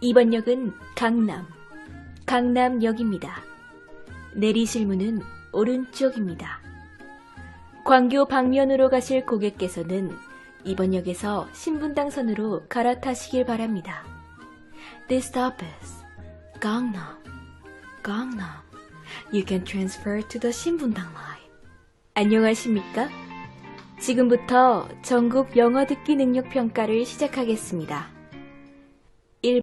이번 역은 강남역입니다. 내리실 문은 오른쪽입니다. 광교 방면으로 가실 고객께서는 이번 역에서 신분당선으로 갈아타시길 바랍니다. This stop is Gangnam. You can transfer to the 신분당 line. 안녕하십니까? 지금부터 전국 영어 듣기 능력 평가를 시작하겠습니다.